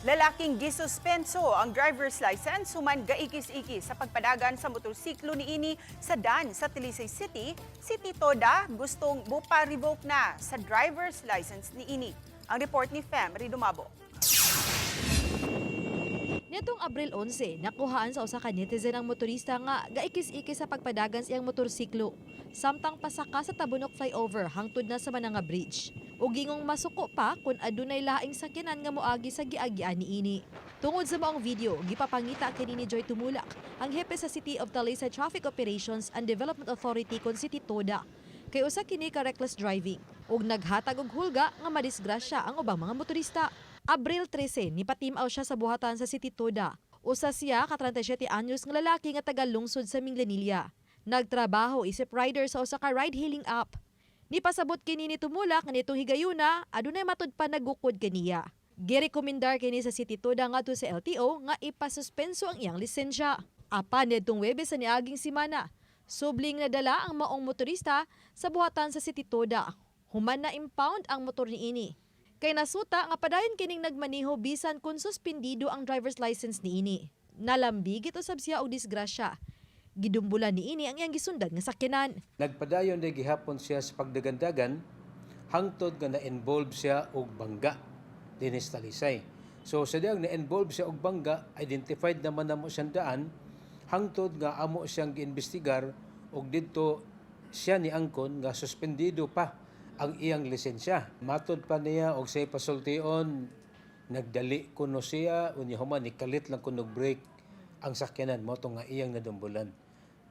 Lalaking gisuspenso ang driver's license human gaikis-ikis sa pagpadagan sa motorsiklo niini sa Dan sa Talisay City. Si Tito Da gustong bupa-revoke na sa driver's license niini. Ang report ni Fem Ridumabo. Nitong Abril 11, nakuhaan sa usa ka netizen ang motorista nga gaikis-ikis sa pagpadagan sa iyang motorsiklo. Samtang pasaka sa Tabunok flyover hangtod na sa Mananga Bridge. Ug gingong masuko pa kung adunay laing sakyanan nga moagi sa giagian niini. Tungod sa maong video, gipapangita kini ni Joy Tumulak, ang hepe sa City of Talisay Traffic Operations and Development Authority kon City Toda. Kay usa kini ka reckless driving ug naghatag og hulga nga madisgrasya ang ubang mga motorista. Abril 13, nipatimaw siya sa buhatan sa City Toda. Usa siya ka 37 anyos nga lalaki nga taga lungsod sa Minglanilla. Nagtrabaho isip rider sa usa ka ride-hailing app. Nipasabot kini ni Tumulak nga nitong higayuna adunay matud pa nagukod kaniya. Girekomendar kini sa City Toda ngadto sa LTO nga ipasuspenso ang iyang lisensya. Apan nitong Huwebes sa niaging semana, subling nadala ang maong motorista sa buhatan sa City Toda. Human na impound ang motor niini. Kay nasuta nga padayon kining nagmaneho bisan kung suspendido ang driver's license niini. Nalambig ito sab siya og disgrasya. Gidumbulan niini ang iyang gisundan nga sakyanan. Nagpadayon na gihapon siya sa pagdagandagan hangtod nga na-involve siya og bangga dinis Talisay. So sa diyang na-involve siya og bangga, identified naman namo siyang daan hangtod nga amo siyang giimbestigar og didto siya ni angkon nga suspendido pa ang iyang lisensya. Matod pa niya og say pasultion nagdali kuno siya unya human nikalit lang kuno brake ang sakyanan mo to nga iyang nadumbulan.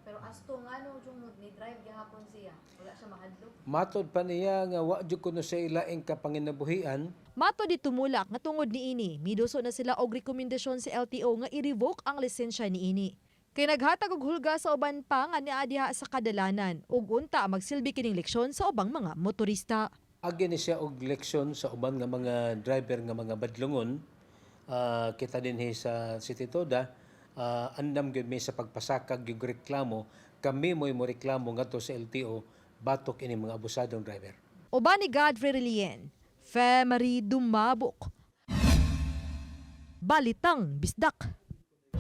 Pero asto nga no jung ni drive gihapon siya, wala siya mahadlok. Matod pa niya nga wa jud kuno siya ilaing kapanginabuhian. Matod di Tumulak nga tungod niini, miduso na sila og rekomendasyon sa LTO nga i-revoke ang lisensya niini. Kay naghatag og hulga sa uban pa nga niya diha sa kadalanan ug unta magsilbi kining leksyon sa ubang mga motorista. Agi ni siya og leksyon sa uban nga mga driver nga mga badlungon. Kita dinhi sa City Toda, andam gyud mi sa pagpasakag yung reklamo, kami mo reklamo ngadto sa LTO batok ini mga abusadong driver. Uban ni Godfrey Relien, Fem Ridumabo. Balitang Bisdak.